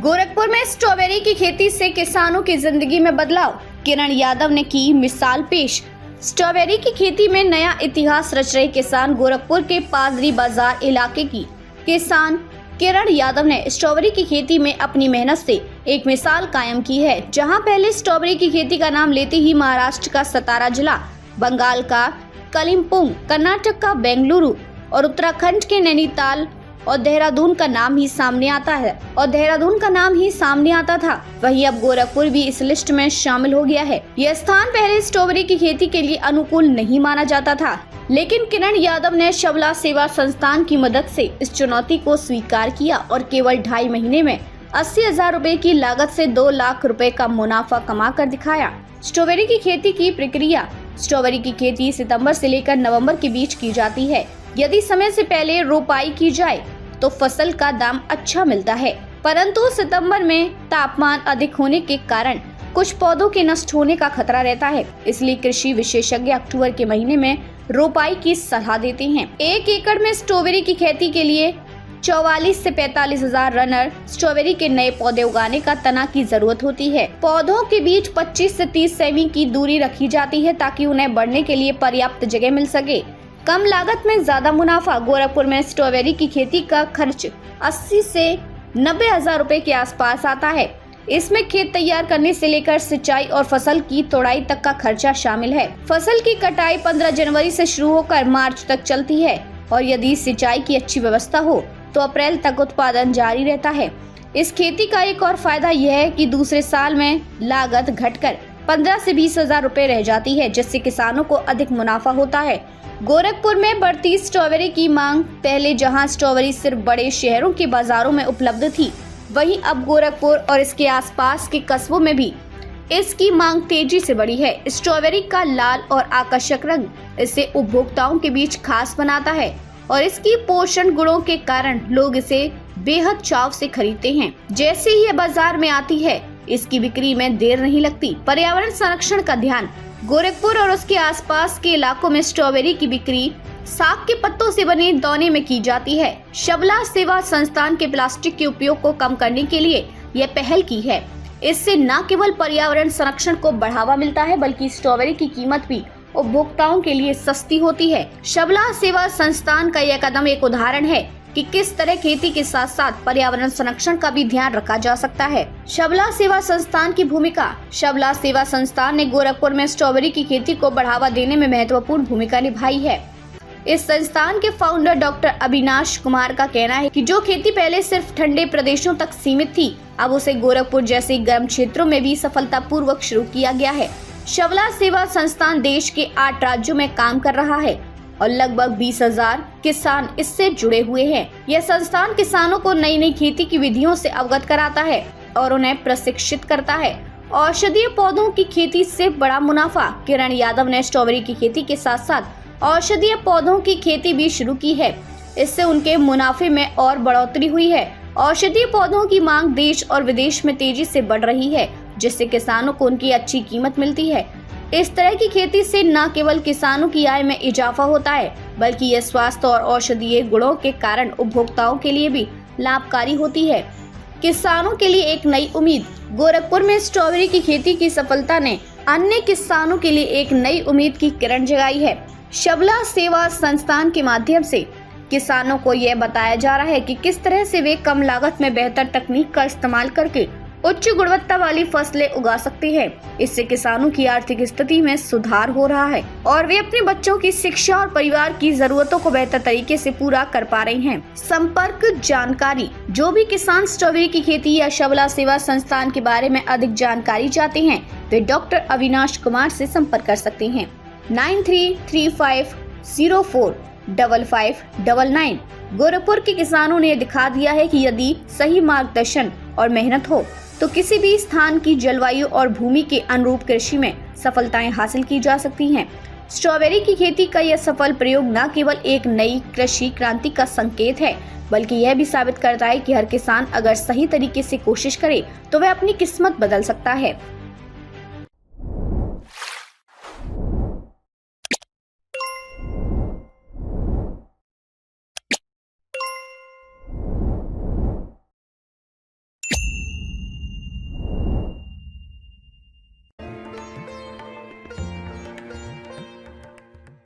गोरखपुर में स्ट्रॉबेरी की खेती से किसानों की जिंदगी में बदलाव, किरण यादव ने की मिसाल पेश। स्ट्रॉबेरी की खेती में नया इतिहास रच रहे किसान गोरखपुर के पादरी बाजार इलाके की किसान किरण यादव ने स्ट्रॉबेरी की खेती में अपनी मेहनत से एक मिसाल कायम की है। जहां पहले स्ट्रॉबेरी की खेती का नाम लेते ही महाराष्ट्र का सतारा जिला, बंगाल का कलिम्पोंग, कर्नाटक का बेंगलुरु और उत्तराखंड के नैनीताल और देहरादून का नाम ही सामने आता था, वहीं अब गोरखपुर भी इस लिस्ट में शामिल हो गया है। यह स्थान पहले स्ट्रॉबेरी की खेती के लिए अनुकूल नहीं माना जाता था, लेकिन किरण यादव ने शबला सेवा संस्थान की मदद से इस चुनौती को स्वीकार किया और केवल 2.5 महीने में 80,000 रुपए की लागत से 2 लाख रुपए का मुनाफा कमा कर दिखाया। स्ट्रॉबेरी की खेती की प्रक्रिया। स्ट्रॉबेरी की खेती सितंबर से लेकर नवंबर के बीच की जाती है। यदि समय से पहले रोपाई की जाए तो फसल का दाम अच्छा मिलता है, परंतु सितंबर में तापमान अधिक होने के कारण कुछ पौधों के नष्ट होने का खतरा रहता है। इसलिए कृषि विशेषज्ञ अक्टूबर के महीने में रोपाई की सलाह देते हैं। 1 एकड़ में स्ट्रॉबेरी की खेती के लिए 44 से 45,000 रनर स्ट्रॉबेरी के नए पौधे उगाने का तना की जरूरत होती है। पौधों के बीच 25 से 30 सेमी की दूरी रखी जाती है ताकि उन्हें बढ़ने के लिए पर्याप्त जगह मिल सके। कम लागत में ज्यादा मुनाफा। गोरखपुर में स्ट्रॉबेरी की खेती का खर्च 80 से 90,000 रुपए के आसपास आता है। इसमें खेत तैयार करने से लेकर सिंचाई और फसल की तोड़ाई तक का खर्चा शामिल है। फसल की कटाई 15 जनवरी से शुरू होकर मार्च तक चलती है और यदि सिंचाई की अच्छी व्यवस्था हो तो अप्रैल तक उत्पादन जारी रहता है। इस खेती का एक और फायदा यह है कि दूसरे साल में लागत घटकर 15 से 20,000 रुपए रह जाती है, जिससे किसानों को अधिक मुनाफा होता है। गोरखपुर में बढ़ती स्ट्रॉबेरी की मांग। पहले जहां स्ट्रॉबेरी सिर्फ बड़े शहरों के बाजारों में उपलब्ध थी, वहीं अब गोरखपुर और इसके आसपास के कस्बों में भी इसकी मांग तेजी से बढ़ी है। स्ट्रॉबेरी का लाल और आकर्षक रंग इसे उपभोक्ताओं के बीच खास बनाता है और इसकी पोषण गुणों के कारण लोग इसे बेहद चाव से खरीदते हैं। जैसे ही ये बाजार में आती है, इसकी बिक्री में देर नहीं लगती। पर्यावरण संरक्षण का ध्यान। गोरखपुर और उसके आसपास के इलाकों में स्ट्रॉबेरी की बिक्री साग के पत्तों से बने दौने में की जाती है। शबला सेवा संस्थान के प्लास्टिक के उपयोग को कम करने के लिए यह पहल की है। इससे न केवल पर्यावरण संरक्षण को बढ़ावा मिलता है, बल्कि स्ट्रॉबेरी की कीमत भी उपभोक्ताओं के लिए सस्ती होती है। शबला सेवा संस्थान का यह कदम एक उदाहरण है कि किस तरह खेती के साथ साथ पर्यावरण संरक्षण का भी ध्यान रखा जा सकता है। शबला सेवा संस्थान की भूमिका। शबला सेवा संस्थान ने गोरखपुर में स्ट्रॉबेरी की खेती को बढ़ावा देने में महत्वपूर्ण भूमिका निभाई है। इस संस्थान के फाउंडर डॉक्टर अविनाश कुमार का कहना है कि जो खेती पहले सिर्फ ठंडे प्रदेशों तक सीमित थी, अब उसे गोरखपुर जैसे गर्म क्षेत्रों में भी सफलतापूर्वक शुरू किया गया है। शबला सेवा संस्थान देश के 8 राज्यों में काम कर रहा है और लगभग 20,000 किसान इससे जुड़े हुए हैं। यह संस्थान किसानों को नई नई खेती की विधियों से अवगत कराता है और उन्हें प्रशिक्षित करता है। औषधीय पौधों की खेती से बड़ा मुनाफा। किरण यादव ने स्ट्रॉबेरी की खेती के साथ साथ औषधीय पौधों की खेती भी शुरू की है। इससे उनके मुनाफे में और बढ़ोतरी हुई है। औषधीय पौधों की मांग देश और विदेश में तेजी से बढ़ रही है, जिससे किसानों को उनकी अच्छी कीमत मिलती है। इस तरह की खेती से न केवल किसानों की आय में इजाफा होता है, बल्कि यह स्वास्थ्य और औषधीय गुणों के कारण उपभोक्ताओं के लिए भी लाभकारी होती है। किसानों के लिए एक नई उम्मीद। गोरखपुर में स्ट्रॉबेरी की खेती की सफलता ने अन्य किसानों के लिए एक नई उम्मीद की किरण जगाई है। शबला सेवा संस्थान के माध्यम से किसानों को यह बताया जा रहा है कि किस तरह से वे कम लागत में बेहतर तकनीक का इस्तेमाल करके उच्च गुणवत्ता वाली फसलें उगा सकते हैं। इससे किसानों की आर्थिक स्थिति में सुधार हो रहा है और वे अपने बच्चों की शिक्षा और परिवार की जरूरतों को बेहतर तरीके से पूरा कर पा रहे हैं। संपर्क जानकारी। जो भी किसान स्ट्रॉबेरी की खेती या शबला सेवा संस्थान के बारे में अधिक जानकारी चाहते हैं, वे डॉक्टर अविनाश कुमार से संपर्क कर सकते हैं। 9335045599। गोरखपुर के किसानों ने दिखा दिया है कि यदि सही मार्गदर्शन और मेहनत हो तो किसी भी स्थान की जलवायु और भूमि के अनुरूप कृषि में सफलताएं हासिल की जा सकती हैं। स्ट्रॉबेरी की खेती का यह सफल प्रयोग न केवल एक नई कृषि क्रांति का संकेत है, बल्कि यह भी साबित करता है कि हर किसान अगर सही तरीके से कोशिश करे तो वह अपनी किस्मत बदल सकता है।